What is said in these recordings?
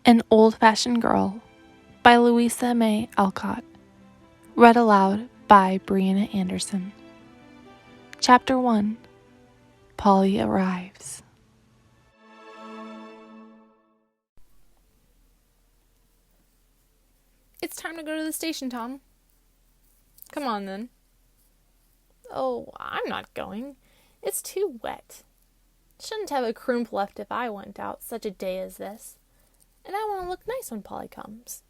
An Old-Fashioned Girl by Louisa May Alcott. Read aloud by Brianna Anderson. Chapter 1. Polly Arrives. It's time to go to the station, Tom. Come on, then. Oh, I'm not going. It's too wet. Shouldn't have a crimp left if I went out such a day as this. And I want to look nice when Polly comes.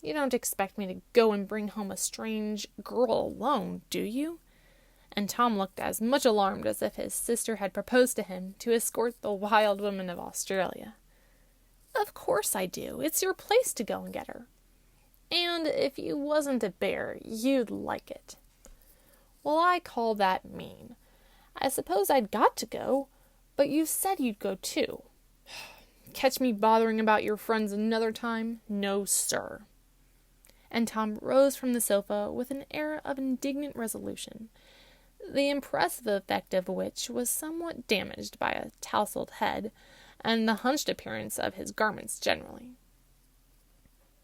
You don't expect me to go and bring home a strange girl alone, do you? And Tom looked as much alarmed as if his sister had proposed to him to escort the wild women of Australia. Of course I do. It's your place to go and get her. And if you wasn't a bear, you'd like it. Well, I call that mean. I suppose I'd got to go, but you said you'd go too. Catch me bothering about your friends another time? No, sir. And Tom rose from the sofa with an air of indignant resolution, the impressive effect of which was somewhat damaged by a tousled head and the hunched appearance of his garments generally.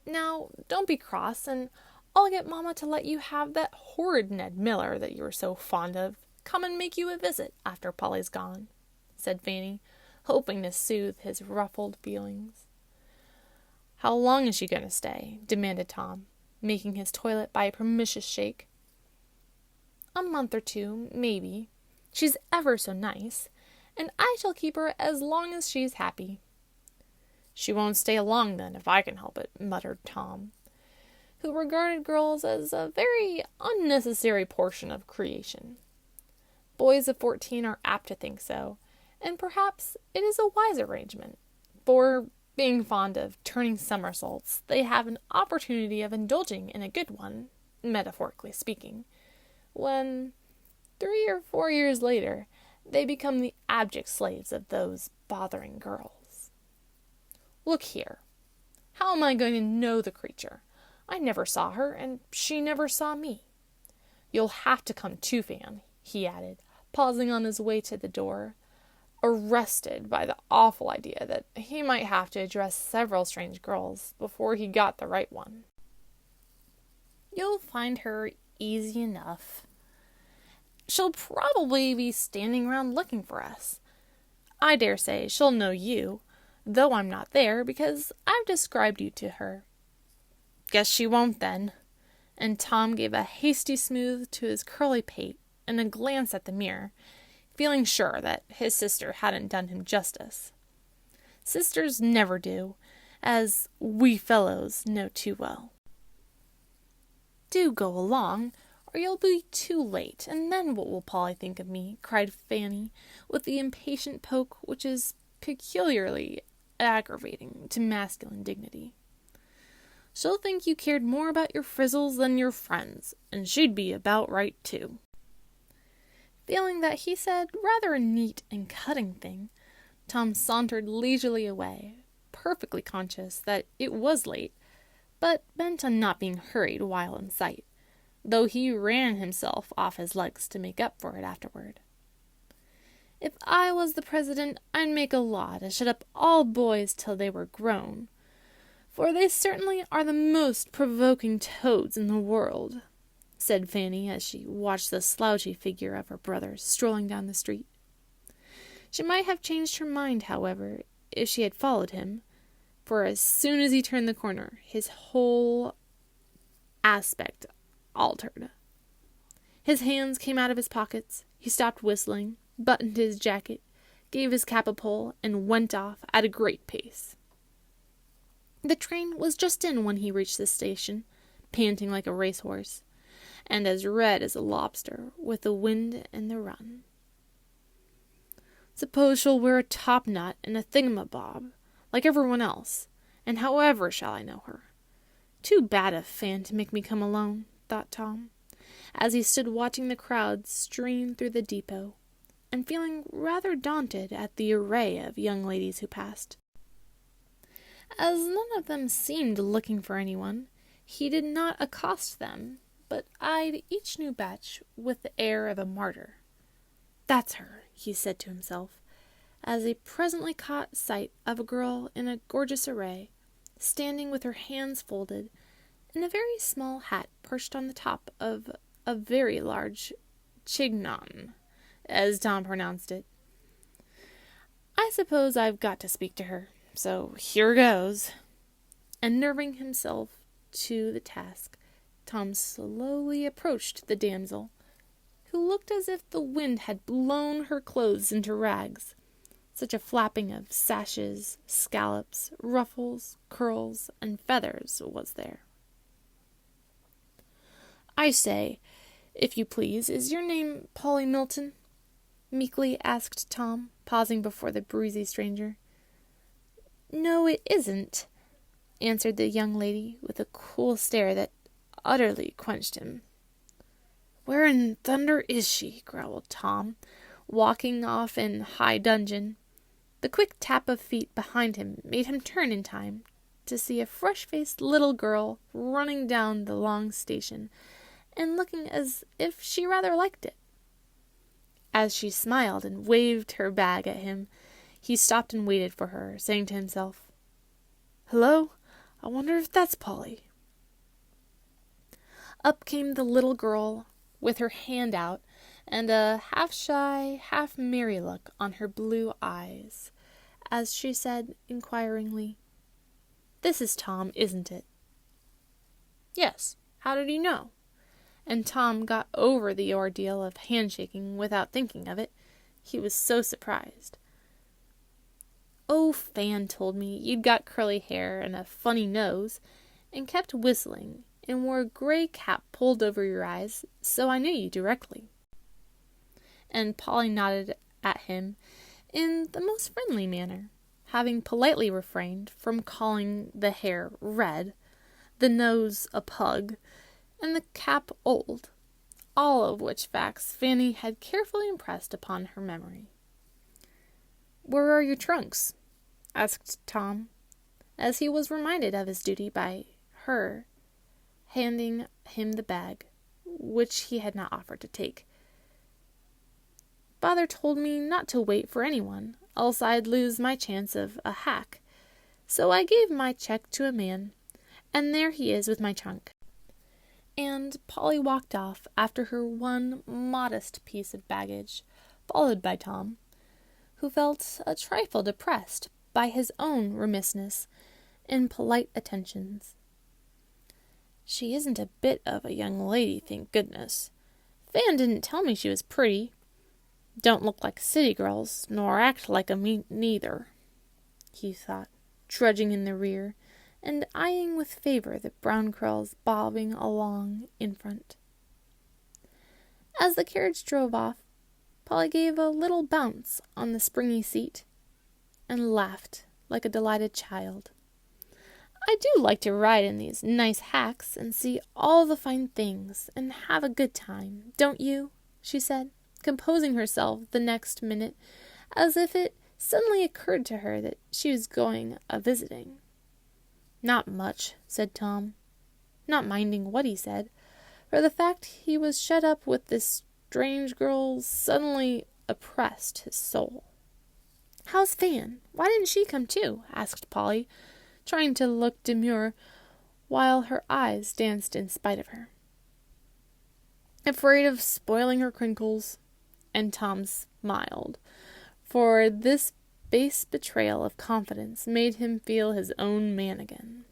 Now, don't be cross, and I'll get Mamma to let you have that horrid Ned Miller that you were so fond of come and make you a visit after Polly's gone, said Fanny, hoping to soothe his ruffled feelings. How long is she going to stay? Demanded Tom, making his toilet by a pernicious shake. A month or two, maybe. She's ever so nice, and I shall keep her as long as she's happy. She won't stay long, then, if I can help it, muttered Tom, who regarded girls as a very unnecessary portion of creation. Boys of 14 are apt to think so, and perhaps it is a wise arrangement, for, being fond of turning somersaults, they have an opportunity of indulging in a good one, metaphorically speaking, when, 3 or 4 years later, they become the abject slaves of those bothering girls. Look here. How am I going to know the creature? I never saw her, and she never saw me. You'll have to come too, Fan, he added, pausing on his way to the door, arrested by the awful idea that he might have to address several strange girls before he got the right one. You'll find her easy enough. She'll probably be standing around looking for us. I dare say she'll know you, though I'm not there, because I've described you to her. Guess she won't, then. And Tom gave a hasty smooth to his curly pate and a glance at the mirror, feeling sure that his sister hadn't done him justice. Sisters never do, as we fellows know too well. Do go along, or you'll be too late, and then what will Polly think of me? Cried Fanny, with the impatient poke which is peculiarly aggravating to masculine dignity. She'll think you cared more about your frizzles than your friends, and she'd be about right, too. Feeling that he said rather a neat and cutting thing, Tom sauntered leisurely away, perfectly conscious that it was late, but bent on not being hurried while in sight, though he ran himself off his legs to make up for it afterward. If I was the president, I'd make a law to shut up all boys till they were grown, for they certainly are the most provoking toads in the world, said Fanny as she watched the slouchy figure of her brother strolling down the street. She might have changed her mind, however, if she had followed him, for as soon as he turned the corner, his whole aspect altered. His hands came out of his pockets, he stopped whistling, buttoned his jacket, gave his cap a pull, and went off at a great pace. The train was just in when he reached the station, panting like a racehorse, and as red as a lobster, with the wind and the run. Suppose she'll wear a top-knot and a thingamabob, like everyone else, and however shall I know her? Too bad of Fan to make me come alone, thought Tom, as he stood watching the crowd stream through the depot, and feeling rather daunted at the array of young ladies who passed. As none of them seemed looking for anyone, he did not accost them, but eyed each new batch with the air of a martyr. That's her, he said to himself, as he presently caught sight of a girl in a gorgeous array, standing with her hands folded, and a very small hat perched on the top of a very large chignon, as Tom pronounced it. I suppose I've got to speak to her, so here goes. And nerving himself to the task, Tom slowly approached the damsel, who looked as if the wind had blown her clothes into rags. Such a flapping of sashes, scallops, ruffles, curls, and feathers was there. "I say, if you please, is your name Polly Milton?" meekly asked Tom, pausing before the breezy stranger. "No, it isn't," answered the young lady, with a cool stare that utterly quenched him. "Where in thunder is she?" growled Tom, walking off in high dudgeon. The quick tap of feet behind him made him turn in time to see a fresh-faced little girl running down the long station, and looking as if she rather liked it. As she smiled and waved her bag at him, he stopped and waited for her, saying to himself, "Hello, I wonder if that's Polly." Up came the little girl with her hand out and a half-shy, half-merry look on her blue eyes, as she said inquiringly, "This is Tom, isn't it?" "Yes. How did you know?" And Tom got over the ordeal of handshaking without thinking of it. He was so surprised. "Oh, Fan told me you'd got curly hair and a funny nose, and kept whistling, and wore a gray cap pulled over your eyes, so I knew you directly." And Polly nodded at him in the most friendly manner, having politely refrained from calling the hair red, the nose a pug, and the cap old, all of which facts Fanny had carefully impressed upon her memory. "Where are your trunks?" asked Tom, as he was reminded of his duty by her handing him the bag, which he had not offered to take. "Father told me not to wait for anyone, else I'd lose my chance of a hack, so I gave my check to a man, and there he is with my trunk." And Polly walked off after her one modest piece of baggage, followed by Tom, who felt a trifle depressed by his own remissness in polite attentions. "She isn't a bit of a young lady, thank goodness. Fan didn't tell me she was pretty. Don't look like city girls, nor act like 'em neither," he thought, trudging in the rear, and eyeing with favor the brown curls bobbing along in front. As the carriage drove off, Polly gave a little bounce on the springy seat, and laughed like a delighted child. "I do like to ride in these nice hacks, and see all the fine things, and have a good time, don't you?" she said, composing herself the next minute, as if it suddenly occurred to her that she was going a-visiting. "Not much," said Tom, not minding what he said, for the fact he was shut up with this strange girl suddenly oppressed his soul. "How's Fan? Why didn't she come too?" asked Polly, trying to look demure, while her eyes danced in spite of her. "Afraid of spoiling her crinkles," and Tom smiled, for this base betrayal of confidence made him feel his own man again.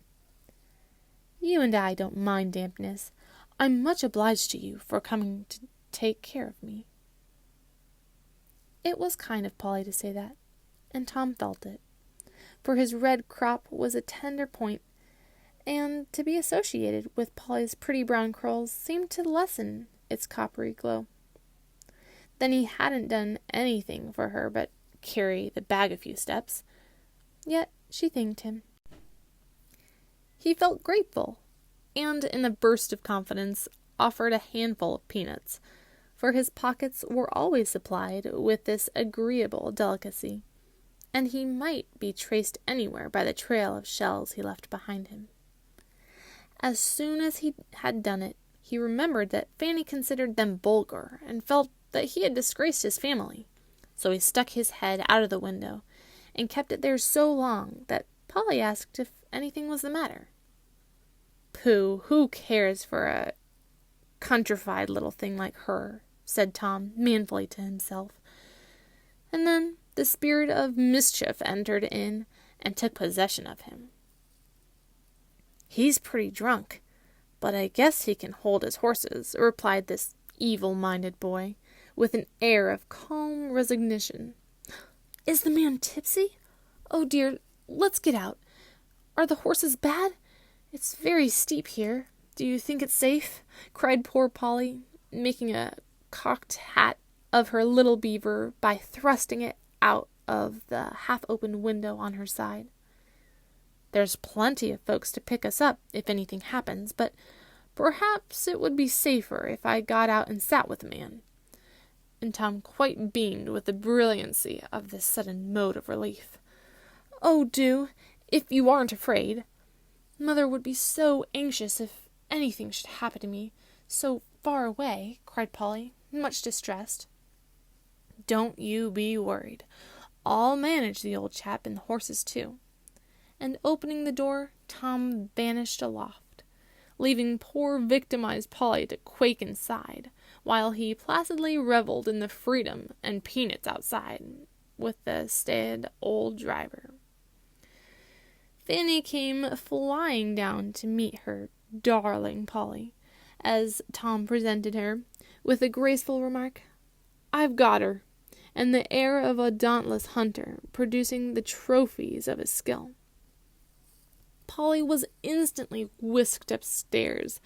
"You and I don't mind dampness. I'm much obliged to you for coming to take care of me." It was kind of Polly to say that, and Tom felt it, for his red crop was a tender point, and to be associated with Polly's pretty brown curls seemed to lessen its coppery glow. Then he hadn't done anything for her but carry the bag a few steps, yet she thanked him. He felt grateful, and in a burst of confidence offered a handful of peanuts, for his pockets were always supplied with this agreeable delicacy, and he might be traced anywhere by the trail of shells he left behind him. As soon as he had done it, he remembered that Fanny considered them vulgar, and felt that he had disgraced his family, so he stuck his head out of the window and kept it there so long that Polly asked if anything was the matter. "Pooh, who cares for a countrified little thing like her?" said Tom manfully to himself. And then the spirit of mischief entered in and took possession of him. "He's pretty drunk, but I guess he can hold his horses," replied this evil-minded boy, with an air of calm resignation. "Is the man tipsy? Oh dear, let's get out. Are the horses bad? It's very steep here. Do you think it's safe?" cried poor Polly, making a cocked hat of her little beaver by thrusting it out of the half-open window on her side. "There's plenty of folks to pick us up if anything happens, but perhaps it would be safer if I got out and sat with the man." And Tom quite beamed with the brilliancy of this sudden mode of relief. "Oh, do, if you aren't afraid. Mother would be so anxious if anything should happen to me, so far away," cried Polly, much distressed. "Don't you be worried. I'll manage the old chap and the horses too." And opening the door, Tom vanished aloft, leaving poor victimized Polly to quake inside, while he placidly reveled in the freedom and peanuts outside with the staid old driver. Fanny came flying down to meet her darling Polly, as Tom presented her, with the graceful remark, "I've got her," and the air of a dauntless hunter producing the trophies of his skill. Polly was instantly whisked upstairs,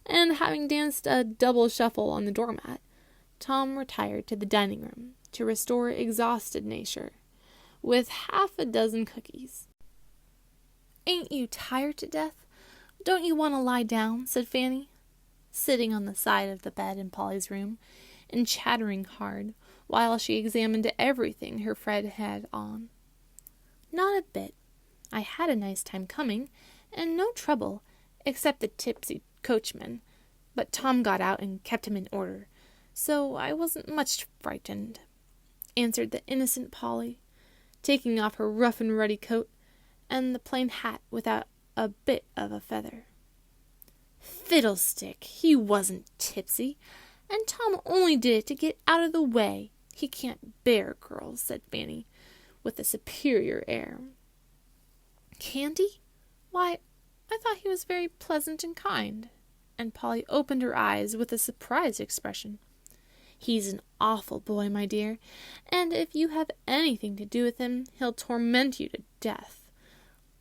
and having danced a double shuffle on the doormat, Tom retired to the dining room to restore exhausted nature, with half a dozen cookies. "Ain't you tired to death? Don't you want to lie down?" said Fanny, sitting on the side of the bed in Polly's room, and chattering hard, while she examined everything her friend had on. "Not a bit. I had a nice time coming, and no trouble, except the tipsy coachman, but Tom got out and kept him in order, so I wasn't much frightened," answered the innocent Polly, taking off her rough and ruddy coat and the plain hat without a bit of a feather. "Fiddlestick! He wasn't tipsy, and Tom only did it to get out of the way. He can't bear girls," said Fanny, with a superior air. "Can't he? Why, I thought he was very pleasant and kind," and Polly opened her eyes with a surprised expression. "He's an awful boy, my dear, and if you have anything to do with him, he'll torment you to death.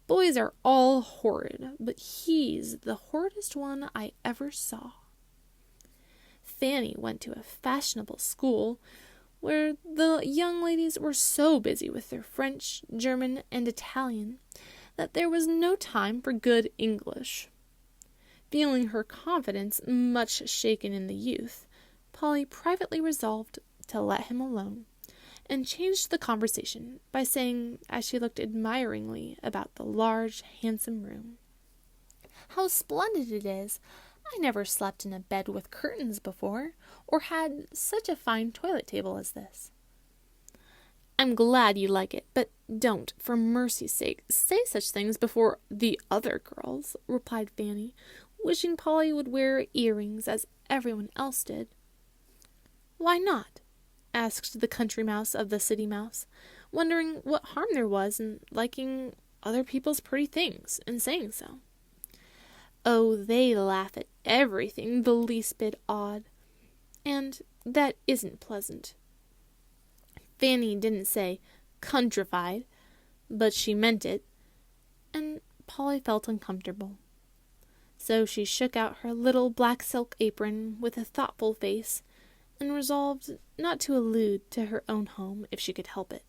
Boys are all horrid, but he's the horridest one I ever saw." Fanny went to a fashionable school, where the young ladies were so busy with their French, German, and Italian that there was no time for good English. Feeling her confidence much shaken in the youth, Polly privately resolved to let him alone, and changed the conversation by saying, as she looked admiringly about the large, handsome room, "How splendid it is! I never slept in a bed with curtains before, or had such a fine toilet table as this." "I'm glad you like it, but don't, for mercy's sake, say such things before the other girls," replied Fanny, wishing Polly would wear earrings as everyone else did. "Why not?" asked the country mouse of the city mouse, wondering what harm there was in liking other people's pretty things and saying so. "Oh, they laugh at everything the least bit odd, and that isn't pleasant." Fanny didn't say countrified, but she meant it, and Polly felt uncomfortable. So she shook out her little black silk apron with a thoughtful face, and resolved not to allude to her own home if she could help it.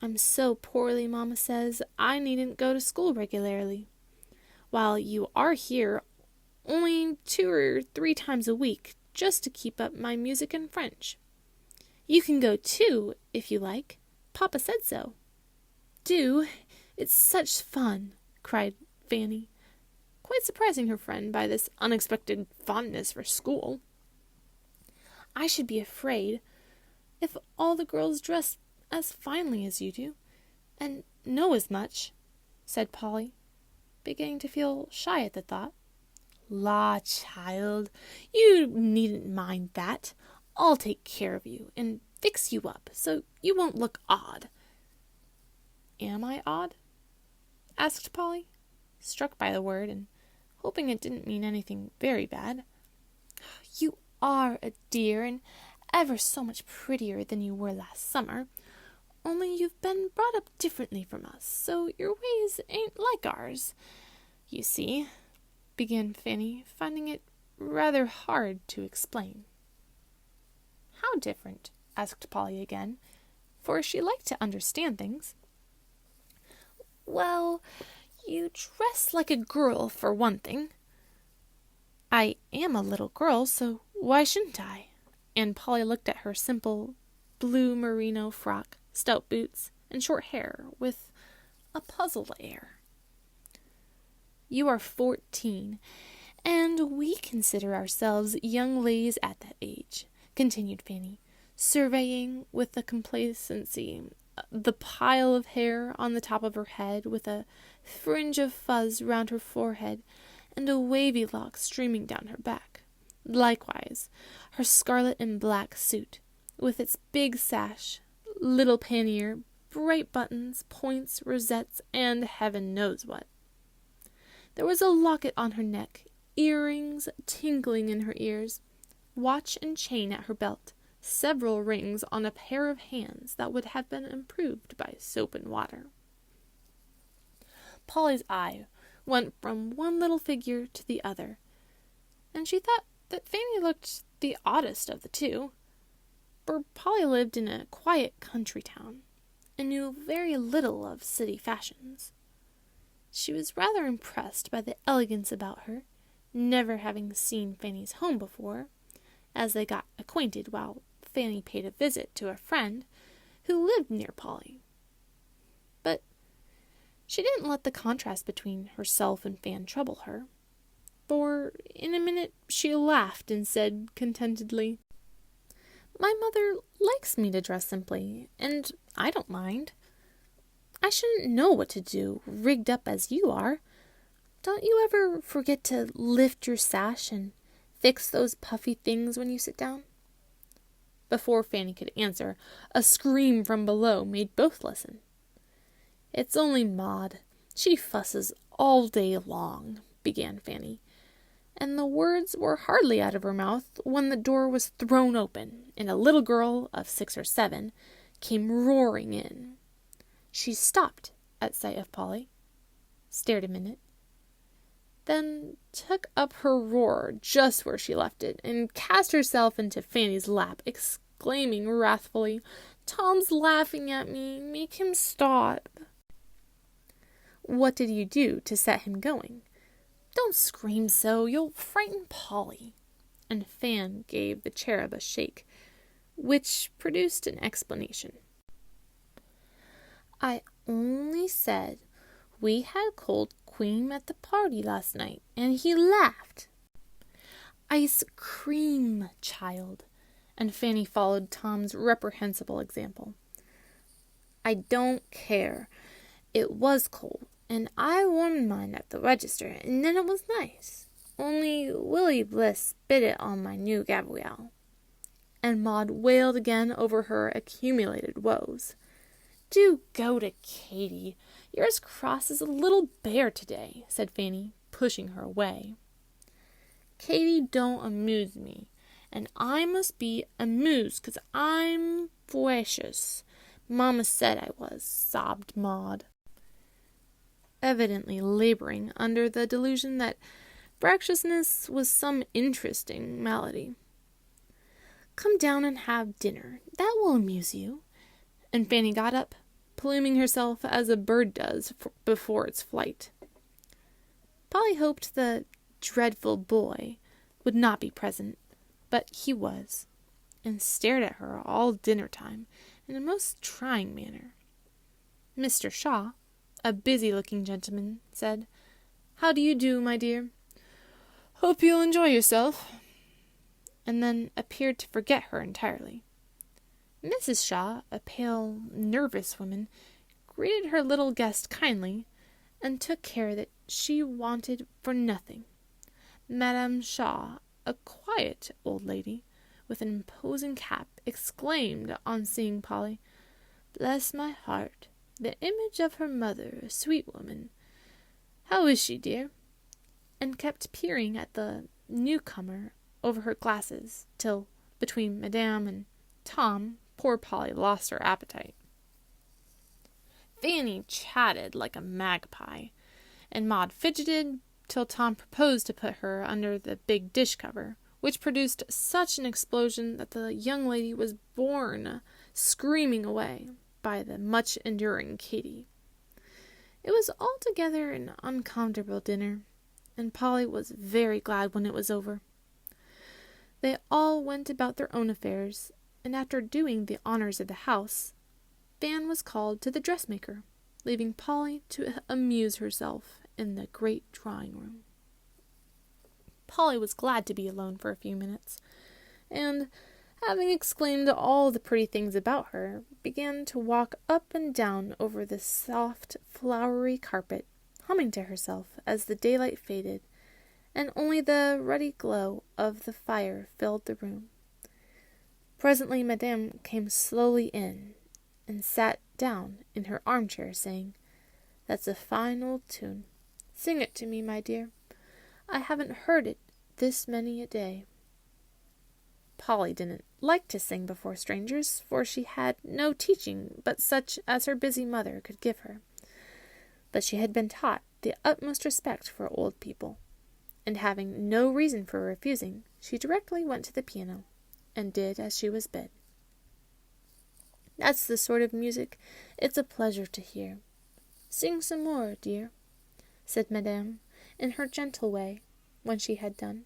"I'm so poorly, Mamma says I needn't go to school regularly, while you are here only 2 or 3 times a week, just to keep up my music and French. You can go too, if you like. Papa said so." "Do, it's such fun," cried Fanny, quite surprising her friend by this unexpected fondness for school. "I should be afraid. if all the girls dress as finely as you do, and know as much," said Polly, beginning to feel shy at the thought. "La, child, you needn't mind that. I'll take care of you, and fix you up, so you won't look odd." "Am I odd?" asked Polly, struck by the word, and hoping it didn't mean anything very bad. "You are a dear, and ever so much prettier than you were last summer, only you've been brought up differently from us, so your ways ain't like ours. You see," began Fanny, finding it rather hard to explain. "How different?" asked Polly again, for she liked to understand things. "Well, you dress like a girl, for one thing." "I am a little girl, so why shouldn't I?" And Polly looked at her simple blue merino frock, stout boots, and short hair with a puzzled air. "You are 14, and we consider ourselves young ladies at that age," continued Fanny, surveying with a complacency the pile of hair on the top of her head, with a fringe of fuzz round her forehead and a wavy lock streaming down her back. Likewise, her scarlet and black suit, with its big sash, little pannier, bright buttons, points, rosettes, and heaven knows what. There was a locket on her neck, earrings tinkling in her ears, watch and chain at her belt, several rings on a pair of hands that would have been improved by soap and water. Polly's eye went from one little figure to the other, and she thought that Fanny looked the oddest of the two, for Polly lived in a quiet country town, and knew very little of city fashions. She was rather impressed by the elegance about her, never having seen Fanny's home before, as they got acquainted while Fanny paid a visit to a friend who lived near Polly. But she didn't let the contrast between herself and Fan trouble her, for in a minute she laughed and said contentedly, "My mother likes me to dress simply, and I don't mind. I shouldn't know what to do, rigged up as you are. Don't you ever forget to lift your sash and fix those puffy things when you sit down?" Before Fanny could answer, a scream from below made both listen. "It's only Maud. She fusses all day long," began Fanny, and the words were hardly out of her mouth when the door was thrown open, and a little girl of 6 or 7 came roaring in. She stopped at sight of Polly, stared a minute, then took up her roar just where she left it, and cast herself into Fanny's lap, exclaiming wrathfully, "Tom's laughing at me. Make him stop." "What did you do to set him going? Don't scream so, you'll frighten Polly." And Fan gave the cherub a shake, which produced an explanation. "I only said we had cold cream at the party last night, and he laughed." "Ice cream, child," and Fanny followed Tom's reprehensible example. "I don't care. It was cold, and I warmed mine at the register, and then it was nice. Only Willie Bliss spit it on my new Gabrielle." And Maud wailed again over her accumulated woes. "Do go to Katie. You're as cross as a little bear today," said Fanny, pushing her away. "Katie don't amuse me, and I must be amused 'cause I'm precious. Mamma said I was," sobbed Maud, evidently laboring under the delusion that fractiousness was some interesting malady. "Come down and have dinner. That will amuse you." And Fanny got up, pluming herself as a bird does before its flight. Polly hoped the dreadful boy would not be present, but he was, and stared at her all dinner time in a most trying manner. Mr. Shaw, a busy-looking gentleman, said, "How do you do, my dear? Hope you'll enjoy yourself," and then appeared to forget her entirely. Mrs. Shaw, a pale, nervous woman, greeted her little guest kindly, and took care that she wanted for nothing. Madame Shaw, a quiet old lady, with an imposing cap, exclaimed on seeing Polly, "Bless my heart, the image of her mother, a sweet woman. How is she, dear?" and kept peering at the newcomer over her glasses, till, between Madame and Tom, poor Polly lost her appetite. Fanny chatted like a magpie, and Maud fidgeted till Tom proposed to put her under the big dish cover, which produced such an explosion that the young lady was borne screaming away by the much-enduring Katy. It was altogether an uncomfortable dinner, and Polly was very glad when it was over. They all went about their own affairs, and after doing the honors of the house, Fan was called to the dressmaker, leaving Polly to amuse herself in the great drawing-room. Polly was glad to be alone for a few minutes, and, having exclaimed all the pretty things about her, began to walk up and down over the soft, flowery carpet, humming to herself as the daylight faded, and only the ruddy glow of the fire filled the room. Presently Madame came slowly in, and sat down in her armchair, saying, "That's a fine old tune. Sing it to me, my dear. I haven't heard it this many a day." Polly didn't like to sing before strangers, for she had no teaching but such as her busy mother could give her. But she had been taught the utmost respect for old people, and having no reason for refusing, she directly went to the piano, and did as she was bid. "That's the sort of music it's a pleasure to hear. Sing some more, dear," said Madame, in her gentle way, when she had done.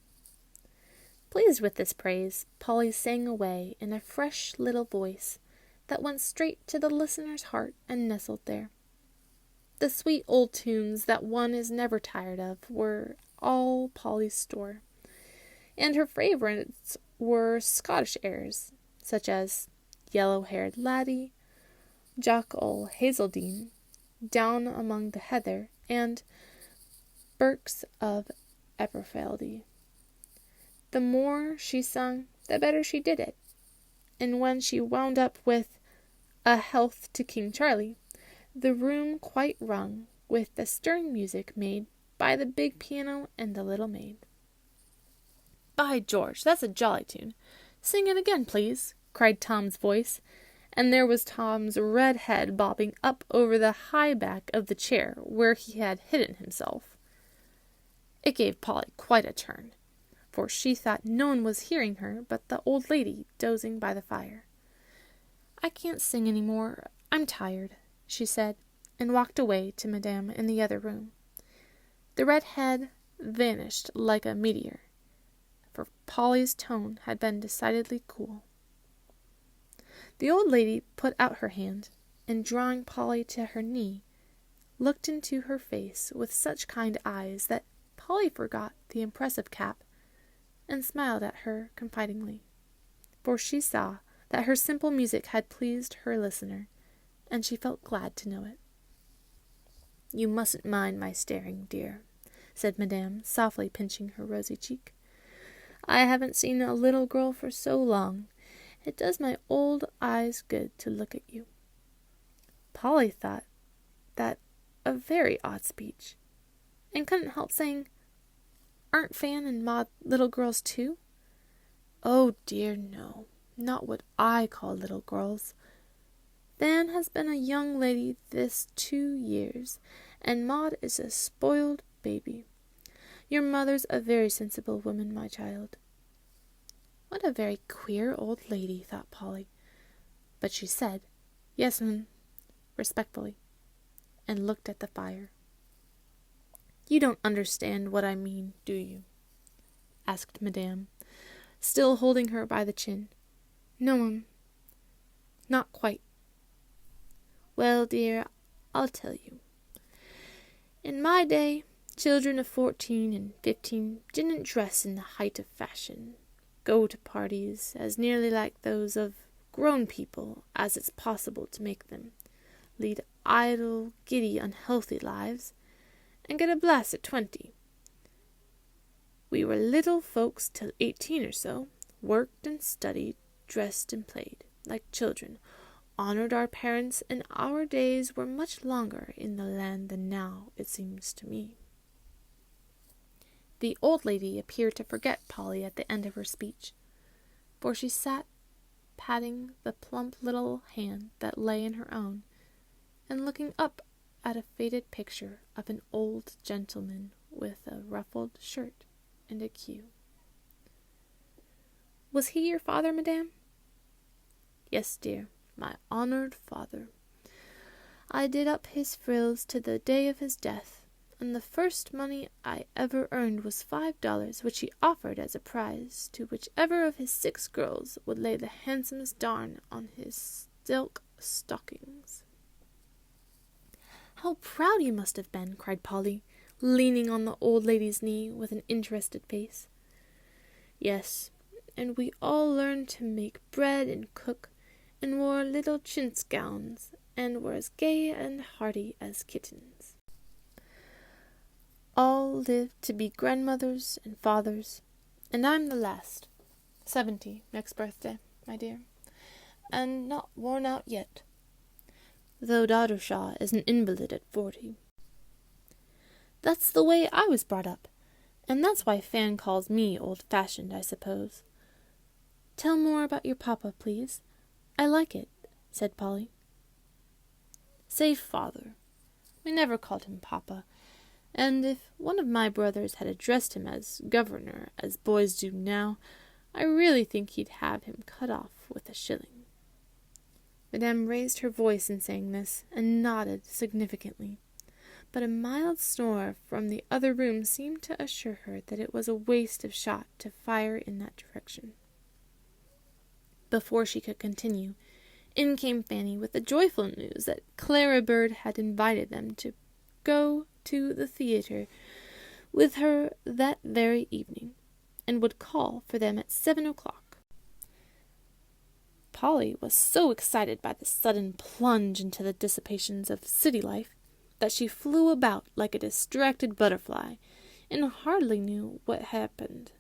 Pleased with this praise, Polly sang away in a fresh little voice that went straight to the listener's heart and nestled there. The sweet old tunes that one is never tired of were all Polly's store, and her favorites were Scottish airs, such as "Yellow-haired Laddie," "Jock o' Hazeldean," "Down among the heather," and "Birks of Eberfeldy." The more she sung, the better she did it, and when she wound up with "A Health to King Charlie," the room quite rung with the stirring music made by the big piano and the little maid. "By George, that's a jolly tune. Sing it again, please," cried Tom's voice, and there was Tom's red head bobbing up over the high back of the chair where he had hidden himself. It gave Polly quite a turn, for she thought no one was hearing her but the old lady dozing by the fire. "I can't sing any more. I'm tired," she said, and walked away to Madame in the other room. The red head vanished like a meteor, for Polly's tone had been decidedly cool. The old lady put out her hand, and drawing Polly to her knee, looked into her face with such kind eyes that Polly forgot the impressive cap, and smiled at her confidingly, for she saw that her simple music had pleased her listener, and she felt glad to know it. "You mustn't mind my staring, dear," said Madame, softly pinching her rosy cheek. "I haven't seen a little girl for so long. It does my old eyes good to look at you." Polly thought that a very odd speech, and couldn't help saying, "Aren't Fan and Maud little girls too?" "Oh dear, no, not what I call little girls. Fan has been a young lady this 2 years, and Maud is a spoiled baby. Your mother's a very sensible woman, my child." What a very queer old lady, thought Polly, but she said, "Yes, ma'am," respectfully, and looked at the fire. "You don't understand what I mean, do you?" asked Madame, still holding her by the chin. "No, ma'am, not quite." "Well, dear, I'll tell you. In my day, children of 14 and 15 didn't dress in the height of fashion, go to parties as nearly like those of grown people as it's possible to make them, lead idle, giddy, unhealthy lives, and get a blast at 20. We were little folks till 18 or so, worked and studied, dressed and played, like children, honored our parents, and our days were much longer in the land than now, it seems to me. The old lady appeared to forget Polly at the end of her speech, for she sat patting the plump little hand that lay in her own, and looking up at a faded picture of an old gentleman with a ruffled shirt and a queue. "Was he your father, madame?" "Yes, dear, my honored father. I did up his frills to the day of his death, and the first money I ever earned was $5, which he offered as a prize to whichever of his 6 girls would lay the handsomest darn on his silk stockings." "How proud you must have been," cried Polly, leaning on the old lady's knee with an interested face. "Yes, and we all learned to make bread and cook, and wore little chintz gowns, and were as gay and hearty as kittens. All lived to be grandmothers and fathers, and I'm the last, 70 next birthday, my dear, and not worn out yet, though Doddershaw is an invalid at 40. That's the way I was brought up, and that's why Fan calls me old-fashioned, I suppose. Tell more about your papa, please. I like it," said Polly. "Say father. We never called him papa, and if one of my brothers had addressed him as governor, as boys do now, I really think he'd have him cut off with a shilling." Madame raised her voice in saying this, and nodded significantly, but a mild snore from the other room seemed to assure her that it was a waste of shot to fire in that direction. Before she could continue, in came Fanny with the joyful news that Clara Bird had invited them to go to the theatre with her that very evening, and would call for them at 7 o'clock. Polly was so excited by the sudden plunge into the dissipations of city life that she flew about like a distracted butterfly, and hardly knew what happened,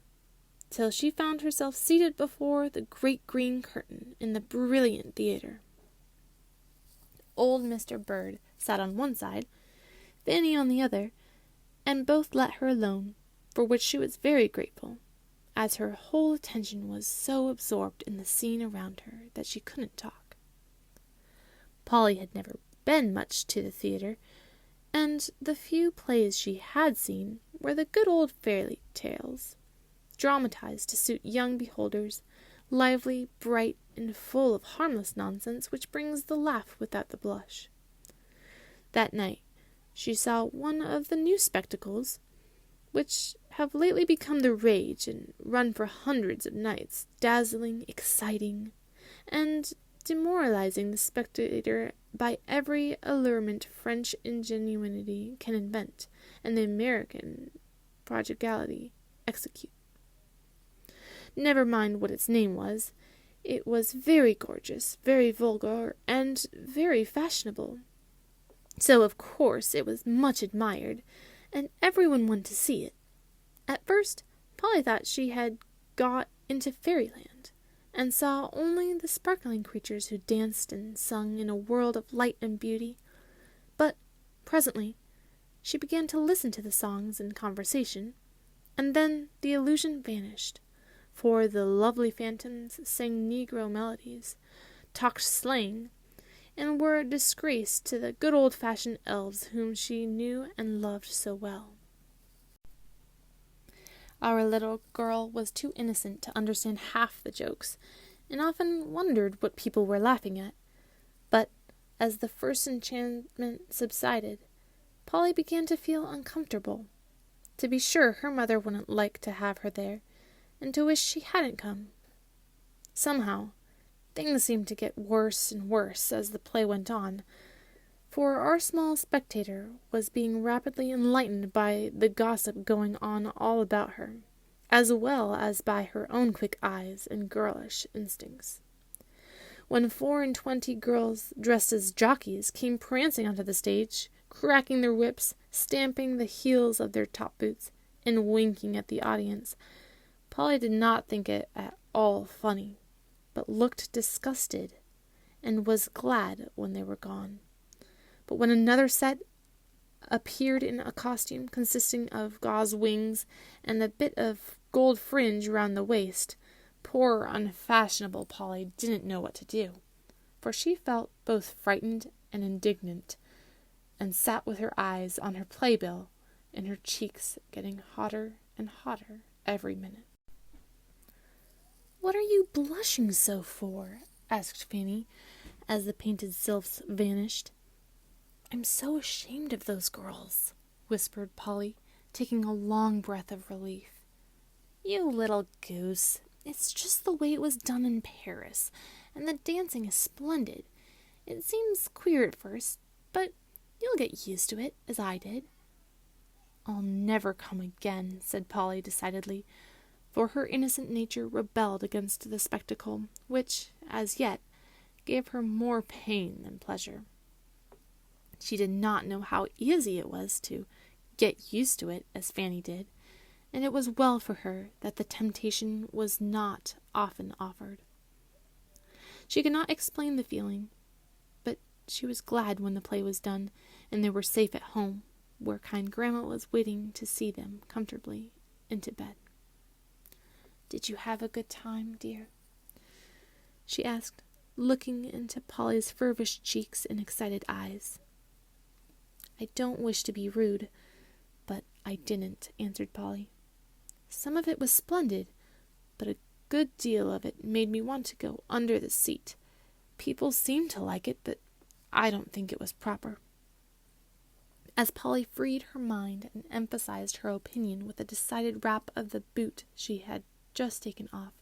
till she found herself seated before the great green curtain in the brilliant theatre. Old Mr. Bird sat on one side, Fanny on the other, and both let her alone, for which she was very grateful, as her whole attention was so absorbed in the scene around her that she couldn't talk. Polly had never been much to the theatre, and the few plays she had seen were the good old fairy tales, dramatized to suit young beholders, lively, bright, and full of harmless nonsense which brings the laugh without the blush. That night she saw one of the new spectacles, which have lately become the rage and run for hundreds of nights, dazzling, exciting, and demoralizing the spectator by every allurement French ingenuity can invent, and the American prodigality execute. Never mind what its name was. It was very gorgeous, very vulgar, and very fashionable. So, of course, it was much admired, and everyone wanted to see it. At first, Polly thought she had got into fairyland, and saw only the sparkling creatures who danced and sung in a world of light and beauty. But presently she began to listen to the songs and conversation, and then the illusion vanished, for the lovely phantoms sang Negro melodies, talked slang, and were a disgrace to the good old-fashioned elves whom she knew and loved so well. Our little girl was too innocent to understand half the jokes, and often wondered what people were laughing at. But as the first enchantment subsided, Polly began to feel uncomfortable. To be sure, her mother wouldn't like to have her there, and to wish she hadn't come. Somehow, things seemed to get worse and worse as the play went on, for our small spectator was being rapidly enlightened by the gossip going on all about her, as well as by her own quick eyes and girlish instincts. when 24 girls dressed as jockeys came prancing onto the stage, cracking their whips, stamping the heels of their top boots, and winking at the audience. Polly did not think it at all funny, but looked disgusted, and was glad when they were gone. But when another set appeared in a costume consisting of gauze wings and a bit of gold fringe round the waist, poor unfashionable Polly didn't know what to do, for she felt both frightened and indignant, and sat with her eyes on her playbill and her cheeks getting hotter and hotter every minute. "What are you blushing so for?" asked Fanny, as the painted sylphs vanished. "I'm so ashamed of those girls," whispered Polly, taking a long breath of relief. "You little goose, it's just the way it was done in Paris, and the dancing is splendid. It seems queer at first, but you'll get used to it, as I did." "I'll never come again," said Polly decidedly, for her innocent nature rebelled against the spectacle, which, as yet, gave her more pain than pleasure. She did not know how easy it was to get used to it, as Fanny did, and it was well for her that the temptation was not often offered. She could not explain the feeling, but she was glad when the play was done, and they were safe at home, where kind Grandma was waiting to see them comfortably into bed. "Did you have a good time, dear?" she asked, looking into Polly's feverish cheeks and excited eyes. "I don't wish to be rude, but I didn't," answered Polly. "Some of it was splendid, but a good deal of it made me want to go under the seat. People seemed to like it, but I don't think it was proper." As Polly freed her mind and emphasized her opinion with a decided rap of the boot she had just taken off,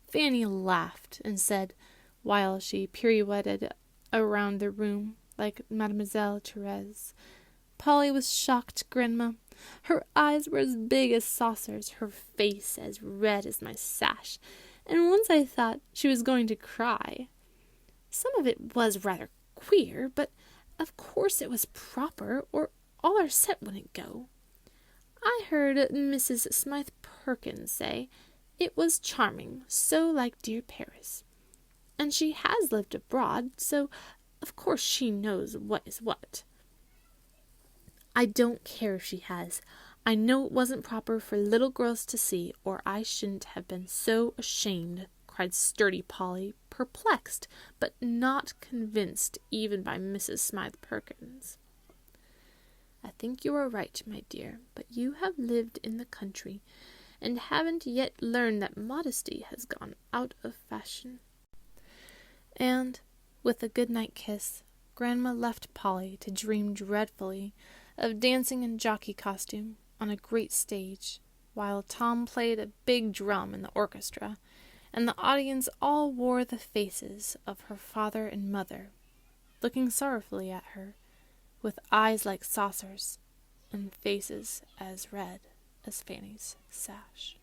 Fanny laughed and said, while she pirouetted around the room like Mademoiselle Therese, "Polly was shocked, Grandma. Her eyes were as big as saucers, her face as red as my sash, and once I thought she was going to cry. Some of it was rather queer, but of course it was proper, or all our set wouldn't go. I heard Mrs. Smythe Perkins say it was charming, so like dear Paris. And she has lived abroad, so of course she knows what is what." "I don't care if she has. I know it wasn't proper for little girls to see, or I shouldn't have been so ashamed," cried sturdy Polly, perplexed, but not convinced even by Mrs. Smythe Perkins. "I think you are right, my dear, but you have lived in the country, and haven't yet learned that modesty has gone out of fashion." And, with a good-night kiss, Grandma left Polly to dream dreadfully of dancing in jockey costume on a great stage, while Tom played a big drum in the orchestra, and the audience all wore the faces of her father and mother, looking sorrowfully at her, with eyes like saucers, and faces as red as Fanny's sash.